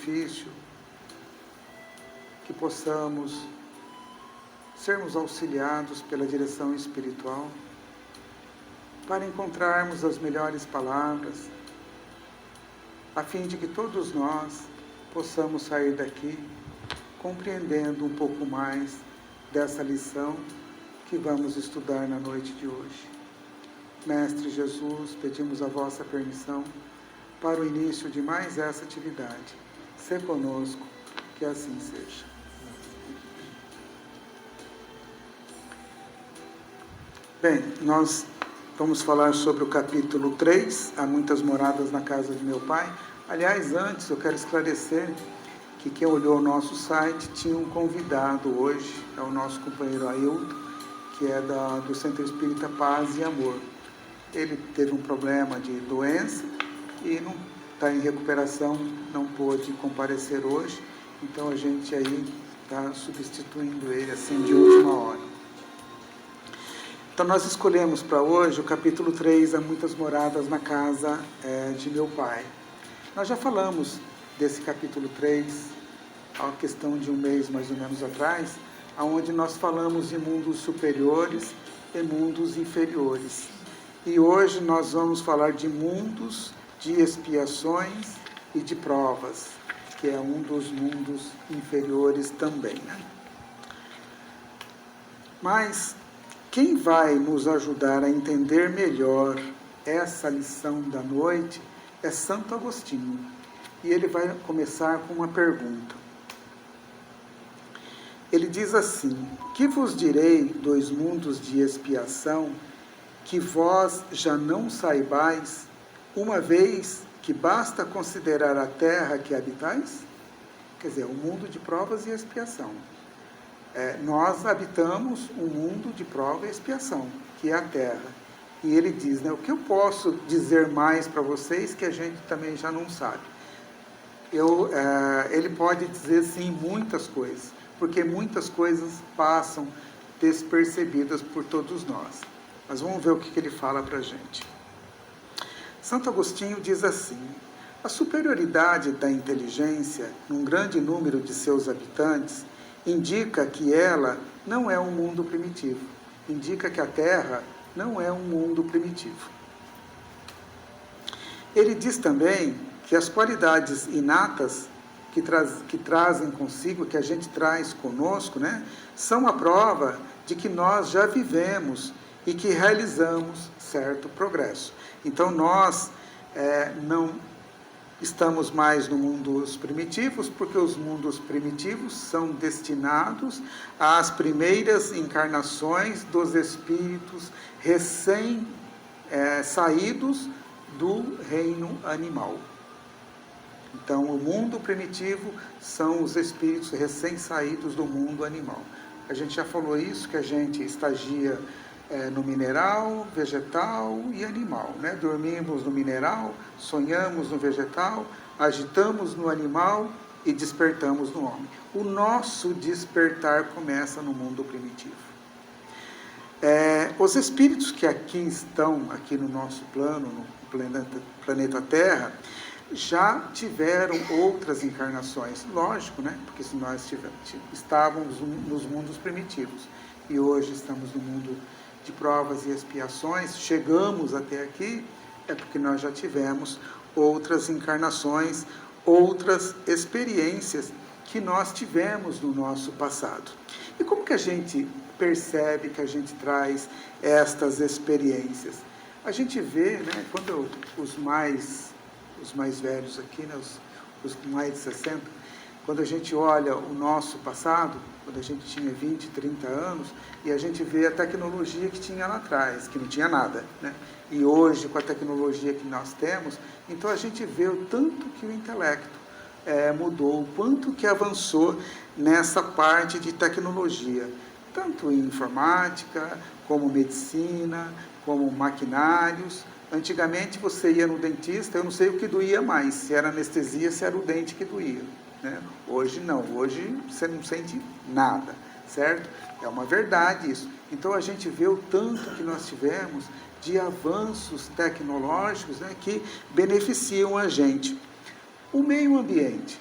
difícil, que possamos sermos auxiliados pela direção espiritual para encontrarmos as melhores palavras, a fim de que todos nós possamos sair daqui compreendendo um pouco mais dessa lição que vamos estudar na noite de hoje. Mestre Jesus, pedimos a vossa permissão para o início de mais essa atividade. Sê conosco, que assim seja. Bem, nós vamos falar sobre o capítulo 3, Há muitas moradas na casa de meu pai. Aliás, antes eu quero esclarecer que quem olhou o nosso site tinha um convidado hoje, é o nosso companheiro Ailton, que é do Centro Espírita Paz e Amor. Ele teve um problema de doença e não está em recuperação, não pôde comparecer hoje, então a gente aí está substituindo ele assim de última hora. Então nós escolhemos para hoje o capítulo 3, Há muitas moradas na casa de meu pai. Nós já falamos desse capítulo 3, há uma questão de um mês mais ou menos atrás, onde nós falamos de mundos superiores e mundos inferiores. E hoje nós vamos falar de mundos de expiações e de provas, que é um dos mundos inferiores também, né? Mas quem vai nos ajudar a entender melhor essa lição da noite é Santo Agostinho. E ele vai começar com uma pergunta. Ele diz assim: que vos direi dos mundos de expiação, que vós já não saibais, uma vez que basta considerar a terra que habitais? Quer dizer, o mundo de provas e expiação. Nós habitamos um mundo de prova e expiação, que é a terra. E ele diz, né, o que eu posso dizer mais para vocês que a gente também já não sabe? Ele pode dizer, sim, muitas coisas, porque muitas coisas passam despercebidas por todos nós. Mas vamos ver o que ele fala para a gente. Santo Agostinho diz assim: a superioridade da inteligência num grande número de seus habitantes indica que ela não é um mundo primitivo, indica que a Terra não é um mundo primitivo. Ele diz também que as qualidades inatas que trazem consigo, que a gente traz conosco, né, são a prova de que nós já vivemos e que realizamos certo progresso. Então nós não estamos mais no mundos primitivos, porque os mundos primitivos são destinados às primeiras encarnações dos espíritos recém-saídos do reino animal. Então, o mundo primitivo são os espíritos recém-saídos do mundo animal. A gente já falou isso, que a gente estagia no mineral, vegetal e animal, né? Dormimos no mineral, sonhamos no vegetal, agitamos no animal e despertamos no homem. O nosso despertar começa no mundo primitivo. Os espíritos que aqui estão, aqui no nosso plano, no planeta Terra, já tiveram outras encarnações, lógico, né? Porque se nós estávamos nos mundos primitivos e hoje estamos no mundo de provas e expiações, chegamos até aqui, é porque nós já tivemos outras encarnações, outras experiências que nós tivemos no nosso passado. E como que a gente percebe que a gente traz estas experiências? A gente vê, né, quando os mais velhos aqui, né, os mais de 60, quando a gente olha o nosso passado, quando a gente tinha 20, 30 anos, e a gente vê a tecnologia que tinha lá atrás, que não tinha nada, né? E hoje, com a tecnologia que nós temos, então a gente vê o tanto que o intelecto mudou, o quanto que avançou nessa parte de tecnologia, tanto em informática, como medicina, como maquinários. Antigamente você ia no dentista, eu não sei o que doía mais, se era anestesia, se era o dente que doía, né? Hoje não, hoje você não sente nada, certo? É uma verdade isso. Então a gente vê o tanto que nós tivemos de avanços tecnológicos, né, que beneficiam a gente. O meio ambiente.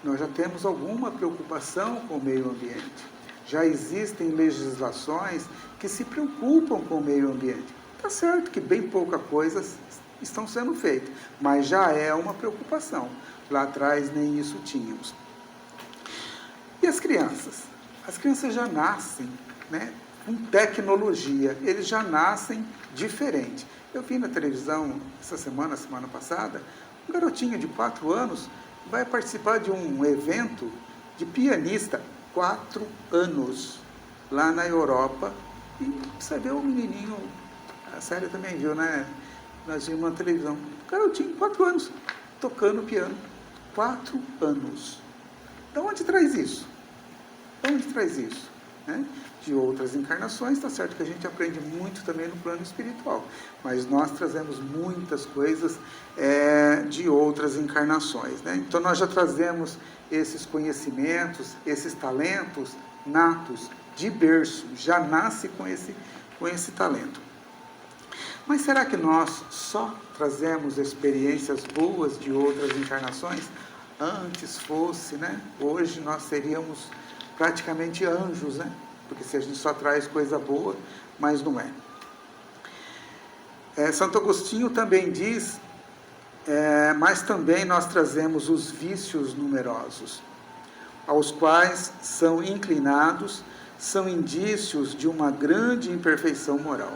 nós já temos alguma preocupação com o meio ambiente. Já existem legislações que se preocupam com o meio ambiente. Está certo que bem pouca coisa estão sendo feitas, mas já é uma preocupação. Lá atrás nem isso tínhamos. E as crianças? As crianças já nascem, né, com tecnologia, eles já nascem diferente. Eu vi na televisão semana passada, um garotinho de 4 anos vai participar de um evento de pianista, 4 anos, lá na Europa, e você vê o menininho, a Célia também viu, né? Nós vimos na televisão, um garotinho de 4 anos, tocando piano, 4 anos. De onde traz isso? De onde traz isso? Né? De outras encarnações, está certo que a gente aprende muito também no plano espiritual, mas nós trazemos muitas coisas de outras encarnações, né? Então nós já trazemos esses conhecimentos, esses talentos natos, de berço, já nasce com esse talento. Mas será que nós só trazemos experiências boas de outras encarnações? Antes fosse, né? Hoje nós seríamos praticamente anjos, né? Porque se a gente só traz coisa boa, mas não é. Santo Agostinho também diz, mas também nós trazemos os vícios numerosos, aos quais são inclinados, são indícios de uma grande imperfeição moral.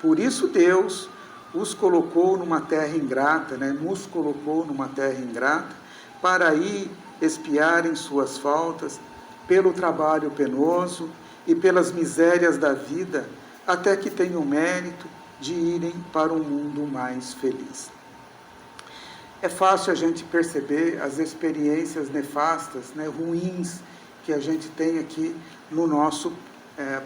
Por isso Deus os colocou numa terra ingrata, né? Nos colocou numa terra ingrata, para aí expiarem suas faltas, pelo trabalho penoso e pelas misérias da vida, até que tenham o mérito de irem para um mundo mais feliz. É fácil a gente perceber as experiências nefastas, né, ruins, que a gente tem aqui no nosso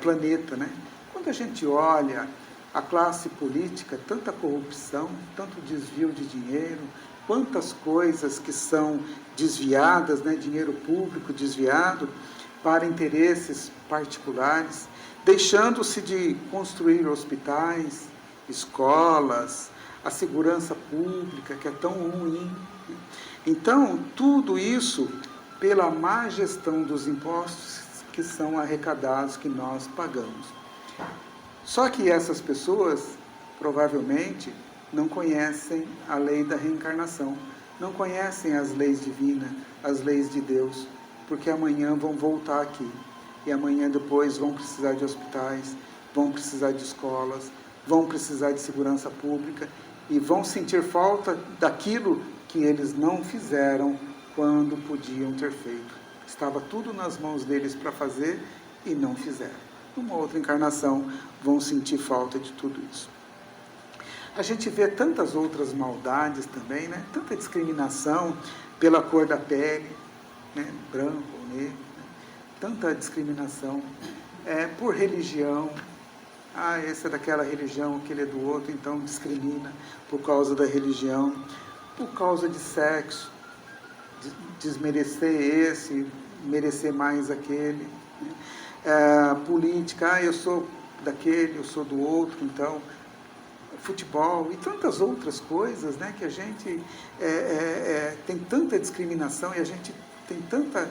planeta, né? Quando a gente olha a classe política, tanta corrupção, tanto desvio de dinheiro, quantas coisas que são desviadas, né, dinheiro público desviado para interesses particulares, deixando-se de construir hospitais, escolas, a segurança pública, que é tão ruim. Então, tudo isso pela má gestão dos impostos que são arrecadados, que nós pagamos. Só que essas pessoas, provavelmente, não conhecem a lei da reencarnação, não conhecem as leis divinas, as leis de Deus, porque amanhã vão voltar aqui, e amanhã depois vão precisar de hospitais, vão precisar de escolas, vão precisar de segurança pública, e vão sentir falta daquilo que eles não fizeram quando podiam ter feito. Estava tudo nas mãos deles para fazer e não fizeram. Numa outra encarnação, vão sentir falta de tudo isso. A gente vê tantas outras maldades também, né? Tanta discriminação pela cor da pele, né? Branco ou negro, né? Tanta discriminação por religião. Esse é daquela religião, aquele é do outro, então discrimina por causa da religião, por causa de sexo, desmerecer esse, merecer mais aquele, né? Política, eu sou daquele, eu sou do outro, então futebol e tantas outras coisas, né, que a gente tem tanta discriminação e a gente tem tanta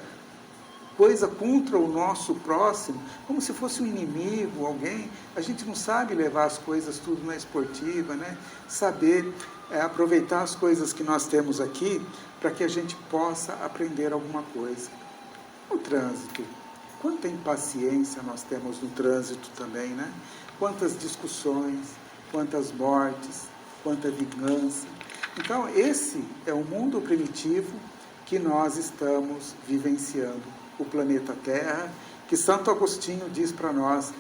coisa contra o nosso próximo, como se fosse um inimigo, alguém. A gente não sabe levar as coisas tudo na esportiva, né? Saber aproveitar as coisas que nós temos aqui para que a gente possa aprender alguma coisa. O trânsito. Quanta impaciência nós temos no trânsito também, né? Quantas discussões, quantas mortes, quanta vingança. Então, esse é o mundo primitivo que nós estamos vivenciando, o planeta Terra, que Santo Agostinho diz para nós,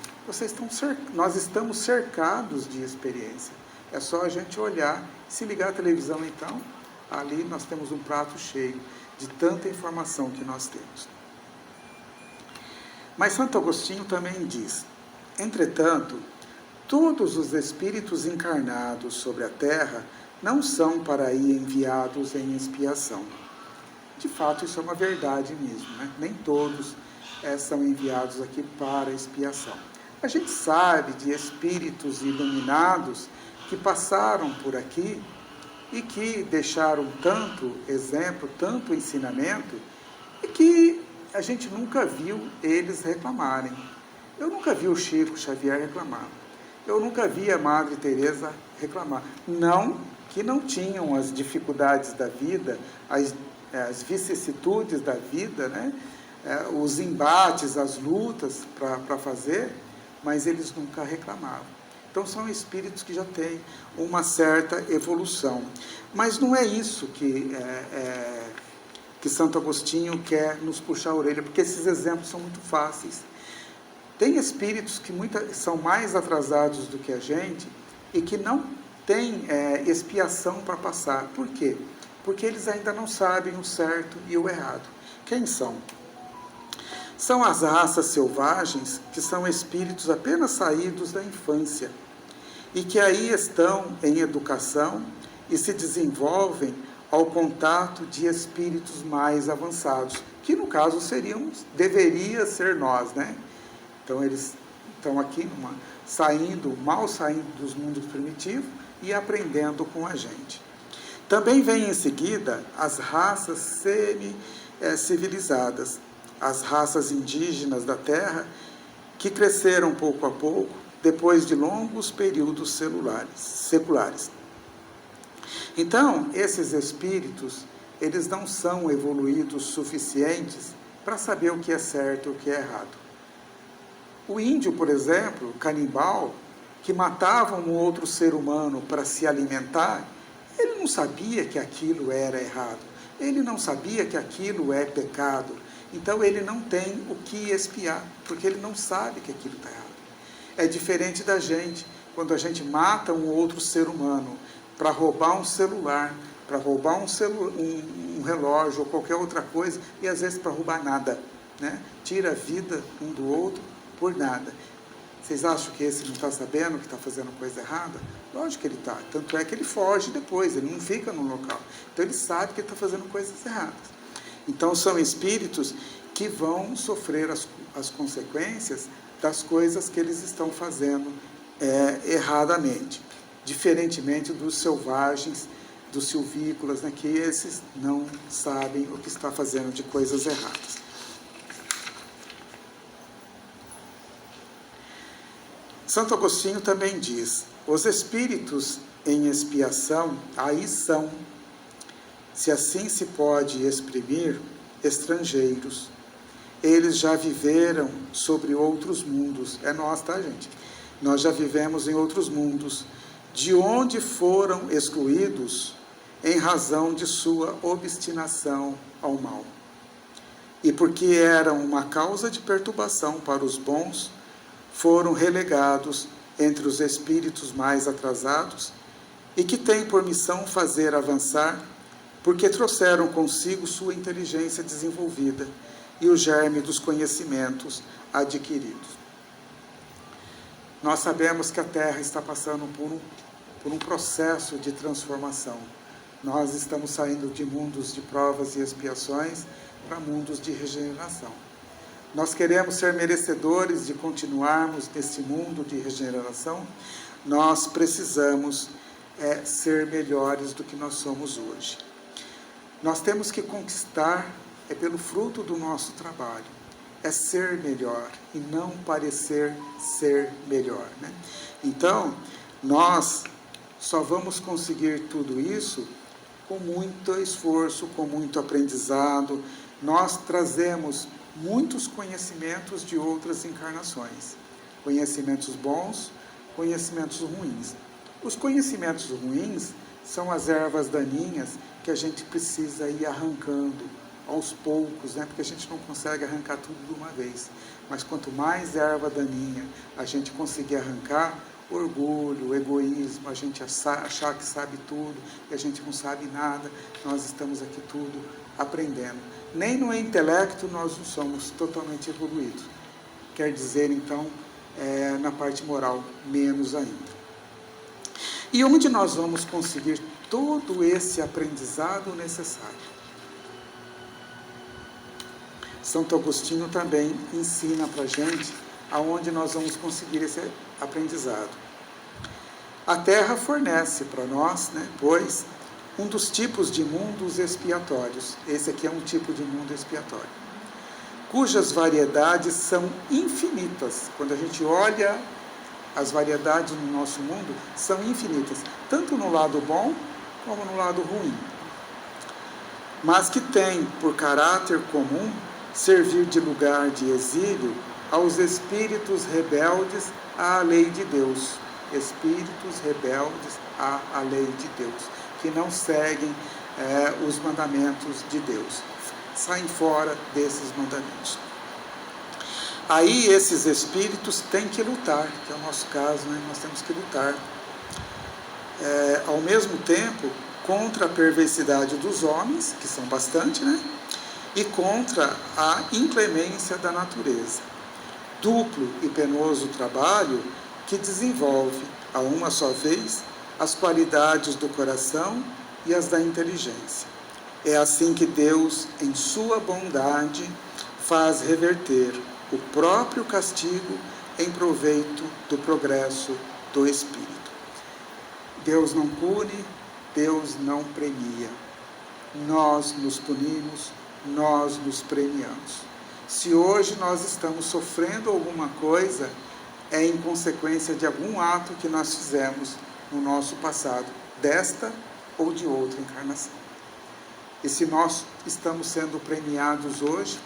nós estamos cercados de experiência. É só a gente olhar, se ligar a televisão então, ali nós temos um prato cheio de tanta informação que nós temos. Mas Santo Agostinho também diz, entretanto, todos os espíritos encarnados sobre a Terra não são para aí enviados em expiação. De fato, isso é uma verdade mesmo, né? Nem todos são enviados aqui para expiação. A gente sabe de espíritos iluminados que passaram por aqui e que deixaram tanto exemplo, tanto ensinamento, e que a gente nunca viu eles reclamarem. Eu nunca vi o Chico Xavier reclamar. Eu nunca vi a Madre Teresa reclamar. Não que não tinham as dificuldades da vida, as vicissitudes da vida, né? Os embates, as lutas para fazer, mas eles nunca reclamavam. Então são espíritos que já têm uma certa evolução. Mas não é isso que Santo Agostinho quer nos puxar a orelha, porque esses exemplos são muito fáceis. Tem espíritos que são mais atrasados do que a gente e que não têm expiação para passar. Por quê? Porque eles ainda não sabem o certo e o errado. Quem são? São as raças selvagens, que são espíritos apenas saídos da infância e que aí estão em educação e se desenvolvem ao contato de espíritos mais avançados, que no caso deveria ser nós, né? Então eles estão aqui mal saindo dos mundos primitivos e aprendendo com a gente. Também vem em seguida as raças semi-civilizadas, as raças indígenas da Terra, que cresceram pouco a pouco, depois de longos períodos seculares. Então, esses espíritos, eles não são evoluídos suficientes para saber o que é certo e o que é errado. O índio, por exemplo, canibal, que matava um outro ser humano para se alimentar, ele não sabia que aquilo era errado. Ele não sabia que aquilo é pecado. Então, ele não tem o que expiar, porque ele não sabe que aquilo está errado. É diferente da gente, quando a gente mata um outro ser humano para roubar um celular, para roubar um relógio ou qualquer outra coisa, e às vezes para roubar nada, né? Tira a vida um do outro por nada. Vocês acham que esse não está sabendo que está fazendo coisa errada? Lógico que ele está. Tanto é que ele foge depois, ele não fica no local. Então ele sabe que ele está fazendo coisas erradas. Então são espíritos que vão sofrer as consequências das coisas que eles estão fazendo erradamente. Diferentemente dos selvagens, dos silvícolas, né, que esses não sabem o que está fazendo de coisas erradas. Santo Agostinho também diz: os espíritos em expiação aí são, se assim se pode exprimir, estrangeiros. Eles já viveram sobre outros mundos. É nós, tá, gente? Nós já vivemos em outros mundos, de onde foram excluídos em razão de sua obstinação ao mal. E porque eram uma causa de perturbação para os bons, foram relegados entre os espíritos mais atrasados e que têm por missão fazer avançar, porque trouxeram consigo sua inteligência desenvolvida e o germe dos conhecimentos adquiridos. Nós sabemos que a Terra está passando por um processo de transformação. Nós estamos saindo de mundos de provas e expiações para mundos de regeneração. Nós queremos ser merecedores de continuarmos nesse mundo de regeneração. Nós precisamos ser melhores do que nós somos hoje. Nós temos que conquistar pelo fruto do nosso trabalho. É ser melhor e não parecer ser melhor, né? Então, nós só vamos conseguir tudo isso com muito esforço, com muito aprendizado. Nós trazemos muitos conhecimentos de outras encarnações. Conhecimentos bons, conhecimentos ruins. Os conhecimentos ruins são as ervas daninhas que a gente precisa ir arrancando aos poucos, né? Porque a gente não consegue arrancar tudo de uma vez. Mas quanto mais erva daninha a gente conseguir arrancar, orgulho, egoísmo, a gente achar que sabe tudo e a gente não sabe nada, nós estamos aqui tudo aprendendo. Nem no intelecto nós não somos totalmente evoluídos. Quer dizer, então, na parte moral, menos ainda. E onde nós vamos conseguir todo esse aprendizado necessário? Santo Agostinho também ensina para a gente aonde nós vamos conseguir esse aprendizado. A Terra fornece para nós, né, pois um dos tipos de mundos expiatórios. Esse aqui é um tipo de mundo expiatório, cujas variedades são infinitas. Quando a gente olha as variedades no nosso mundo, são infinitas, tanto no lado bom como no lado ruim, mas que tem por caráter comum servir de lugar de exílio aos espíritos rebeldes à lei de Deus. Espíritos rebeldes à lei de Deus, que não seguem os mandamentos de Deus, saem fora desses mandamentos. Aí esses espíritos têm que lutar, que é o nosso caso, né? Nós temos que lutar, ao mesmo tempo, contra a perversidade dos homens, que são bastante, né? E contra a inclemência da natureza. Duplo e penoso trabalho que desenvolve, a uma só vez, as qualidades do coração e as da inteligência. É assim que Deus, em sua bondade, faz reverter o próprio castigo em proveito do progresso do espírito. Deus não pune, Deus não premia. Nós nos punimos, nós nos premiamos. Se hoje nós estamos sofrendo alguma coisa, é em consequência de algum ato que nós fizemos no nosso passado, desta ou de outra encarnação. E se nós estamos sendo premiados hoje,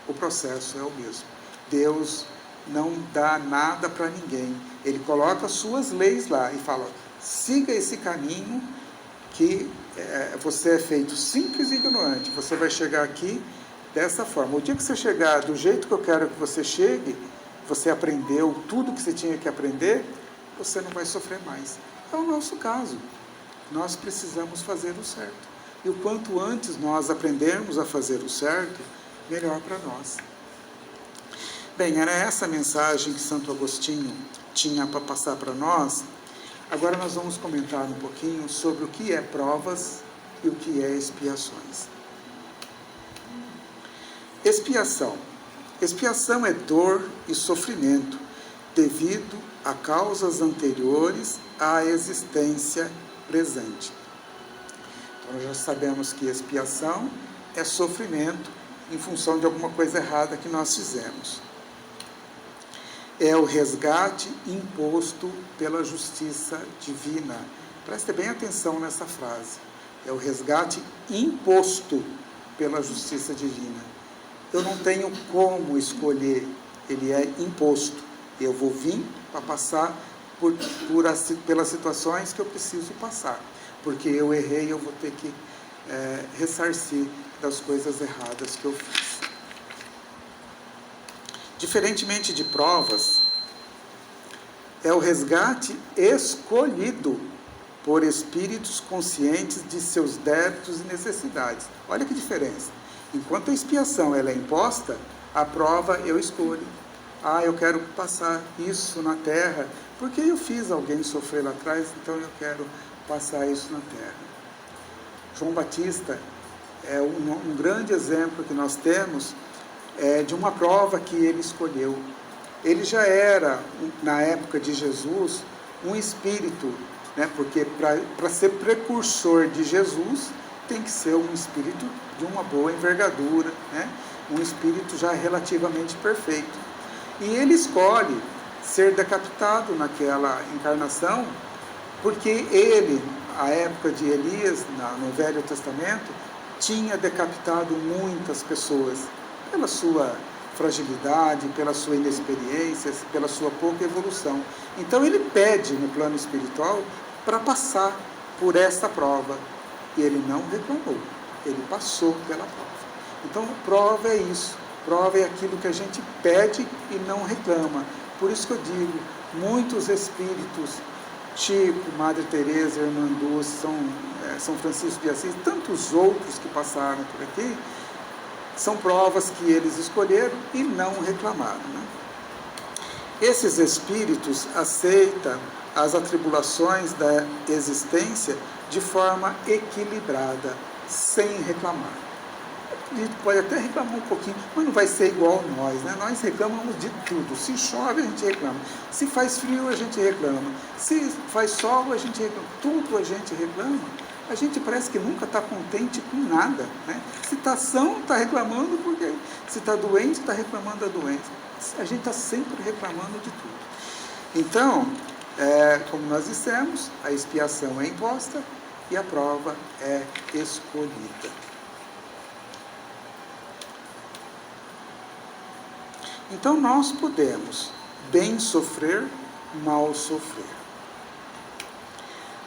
o processo é o mesmo. Deus não dá nada para ninguém. Ele coloca as suas leis lá e fala, siga esse caminho que você é feito simples e ignorante. Você vai chegar aqui dessa forma. O dia que você chegar do jeito que eu quero que você chegue, você aprendeu tudo que você tinha que aprender, você não vai sofrer mais. É o nosso caso. Nós precisamos fazer o certo. E o quanto antes nós aprendermos a fazer o certo, melhor para nós. Bem, era essa a mensagem que Santo Agostinho tinha para passar para nós. Agora nós vamos comentar um pouquinho sobre o que é provas e o que é expiações. Expiação. Expiação é dor e sofrimento devido a causas anteriores à existência presente. Então, nós já sabemos que expiação é sofrimento em função de alguma coisa errada que nós fizemos. É o resgate imposto pela justiça divina. Preste bem atenção nessa frase. É o resgate imposto pela justiça divina. Eu não tenho como escolher, ele é imposto. Eu vou vir para passar pelas situações que eu preciso passar. Porque eu errei, eu vou ter que ressarcir das coisas erradas que eu fiz. Diferentemente de provas, é o resgate escolhido por espíritos conscientes de seus débitos e necessidades. Olha que diferença. Enquanto a expiação ela é imposta, a prova eu escolho. Eu quero passar isso na terra, porque eu fiz alguém sofrer lá atrás, então eu quero passar isso na terra. João Batista é um grande exemplo que nós temos de uma prova que ele escolheu. Ele já era, na época de Jesus, um espírito, né? Porque para ser precursor de Jesus, tem que ser um espírito de uma boa envergadura, né? Um espírito já relativamente perfeito. E ele escolhe ser decapitado naquela encarnação, porque ele, à época de Elias, no Velho Testamento, tinha decapitado muitas pessoas pela sua fragilidade, pela sua inexperiência, pela sua pouca evolução. Então ele pede no plano espiritual para passar por essa prova. E ele não reclamou, ele passou pela prova. Então prova é isso, prova é aquilo que a gente pede e não reclama. Por isso que eu digo, muitos espíritos, Chico, Madre Teresa, Irmã Dulce, São Francisco de Assis, tantos outros que passaram por aqui, são provas que eles escolheram e não reclamaram, né? Esses espíritos aceitam as atribulações da existência de forma equilibrada, sem reclamar. O espírito pode até reclamar um pouquinho, mas não vai ser igual nós, né? Nós reclamamos de tudo. Se chove, a gente reclama. Se faz frio, a gente reclama. Se faz sol, a gente reclama. Tudo a gente reclama. A gente parece que nunca está contente com nada, né? Se está são, está reclamando, porque se está doente, está reclamando da doença. A gente está sempre reclamando de tudo. Então, como nós dissemos, a expiação é imposta e a prova é escolhida. Então, nós podemos bem sofrer, mal sofrer.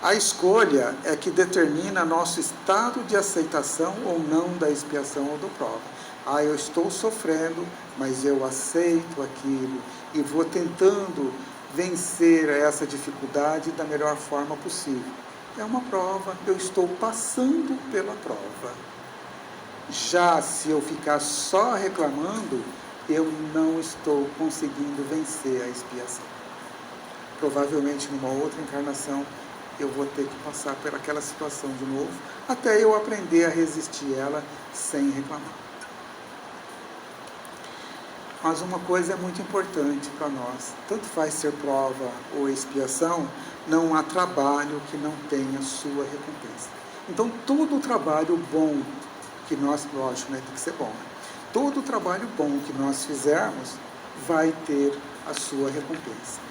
A escolha é que determina nosso estado de aceitação ou não da expiação ou da prova. Eu estou sofrendo, mas eu aceito aquilo e vou tentando vencer essa dificuldade da melhor forma possível. É uma prova, eu estou passando pela prova. Já se eu ficar só reclamando, eu não estou conseguindo vencer a expiação. Provavelmente, numa outra encarnação, eu vou ter que passar por aquela situação de novo, até eu aprender a resistir ela sem reclamar. Mas uma coisa é muito importante para nós, tanto faz ser prova ou expiação, não há trabalho que não tenha sua recompensa. Então, todo o trabalho bom que nós, lógico, né, tem que ser bom, né? Todo o trabalho bom que nós fizermos vai ter a sua recompensa.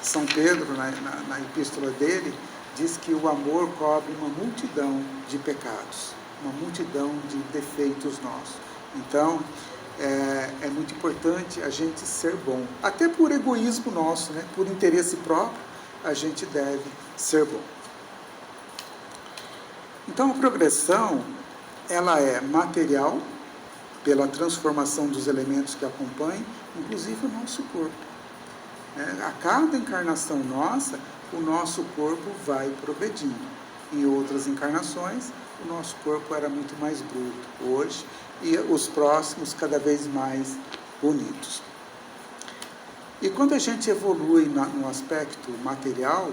São Pedro, na epístola dele, diz que o amor cobre uma multidão de pecados, uma multidão de defeitos nossos. Então, é muito importante a gente ser bom, até por egoísmo nosso, né? Por interesse próprio, a gente deve ser bom. Então, a progressão, ela é material, pela transformação dos elementos que acompanham, inclusive o nosso corpo. A cada encarnação nossa, o nosso corpo vai progredindo. Em outras encarnações, o nosso corpo era muito mais bruto. Hoje, e os próximos cada vez mais bonitos. E quando a gente evolui no aspecto material,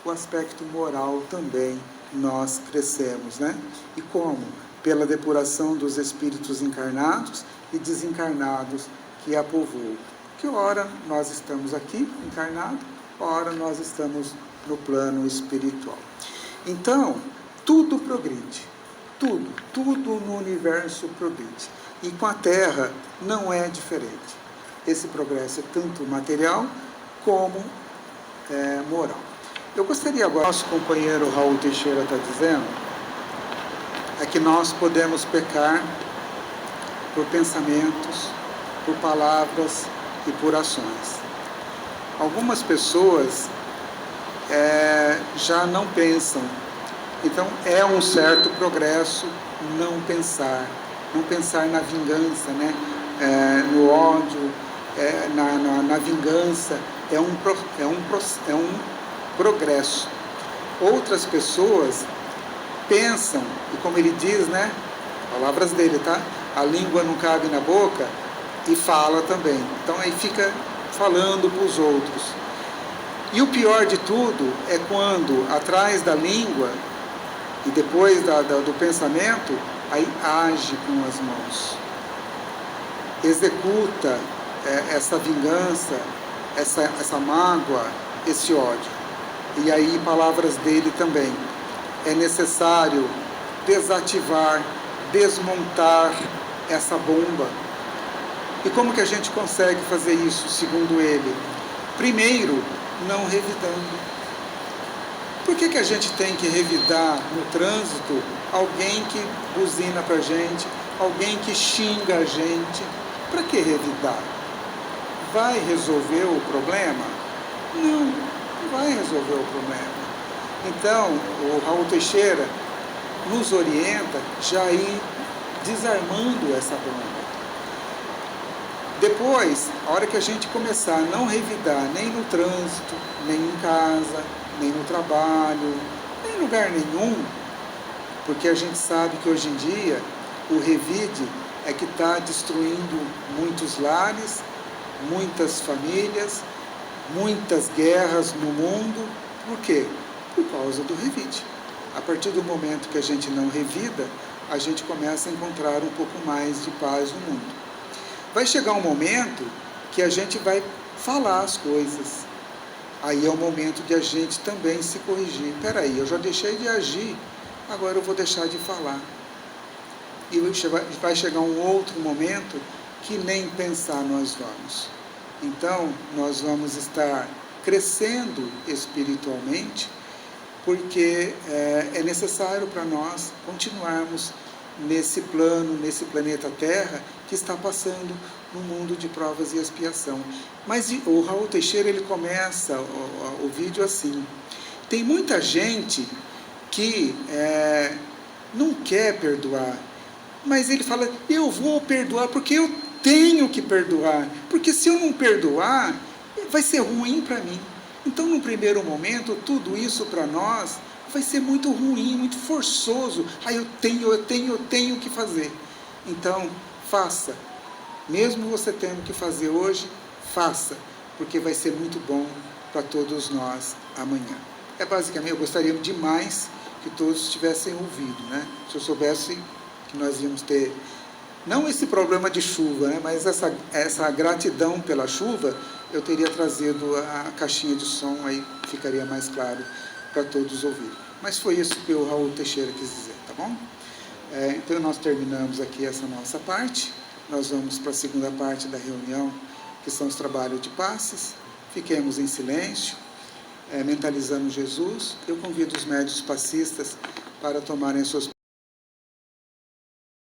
o aspecto moral também nós crescemos, né? E como? Pela depuração dos espíritos encarnados e desencarnados que a povoam. Que ora nós estamos aqui encarnados, ora nós estamos no plano espiritual. Então, tudo progride. Tudo no universo progride. E com a Terra não é diferente. Esse progresso é tanto material como moral. Eu gostaria agora, nosso companheiro Raul Teixeira está dizendo, é que nós podemos pecar por pensamentos, por palavras e por ações. Algumas pessoas já não pensam. Então, é um certo progresso não pensar na vingança, né? No ódio, na vingança, é um progresso. Outras pessoas pensam, e como ele diz, né? Palavras dele, tá? A língua não cabe na boca e fala também. Então, aí fica falando para os outros. E o pior de tudo é quando, atrás da língua, e depois do pensamento, aí age com as mãos. Executa essa vingança, essa mágoa, esse ódio. E aí, palavras dele também. É necessário desativar, desmontar essa bomba. E como que a gente consegue fazer isso, segundo ele? Primeiro, não revidando. Por que a gente tem que revidar no trânsito alguém que buzina pra gente, alguém que xinga a gente? Para que revidar? Vai resolver o problema? Não vai resolver o problema. Então, o Raul Teixeira nos orienta já a ir desarmando essa bomba. Depois, a hora que a gente começar a não revidar nem no trânsito, nem em casa, nem no trabalho, nem em lugar nenhum, porque a gente sabe que hoje em dia o revide é que está destruindo muitos lares, muitas famílias, muitas guerras no mundo. Por quê? Por causa do revide. A partir do momento que a gente não revida, a gente começa a encontrar um pouco mais de paz no mundo. Vai chegar um momento que a gente vai falar as coisas. Aí é o momento de a gente também se corrigir. Espera aí, eu já deixei de agir, agora eu vou deixar de falar. E vai chegar um outro momento que nem pensar nós vamos. Então, nós vamos estar crescendo espiritualmente, porque é necessário para nós continuarmos nesse plano, nesse planeta Terra, que está passando num mundo de provas e expiação. Mas o Raul Teixeira, ele começa o vídeo assim: tem muita gente que não quer perdoar, mas ele fala, eu vou perdoar porque eu tenho que perdoar, porque se eu não perdoar, vai ser ruim para mim. Então, no primeiro momento, tudo isso para nós vai ser muito ruim, muito forçoso. Eu tenho que fazer. Então, faça. Mesmo você tendo que fazer hoje, faça, porque vai ser muito bom para todos nós amanhã. Basicamente, eu gostaria demais que todos tivessem ouvido, né? Se eu soubesse que nós íamos ter, não esse problema de chuva, né? Mas essa gratidão pela chuva, eu teria trazido a caixinha de som, aí ficaria mais claro para todos ouvirem. Mas foi isso que o Raul Teixeira quis dizer, tá bom? Então, nós terminamos aqui essa nossa parte. Nós vamos para a segunda parte da reunião, que são os trabalhos de passes. Fiquemos em silêncio, mentalizando Jesus. Eu convido os médiuns passistas para tomarem suas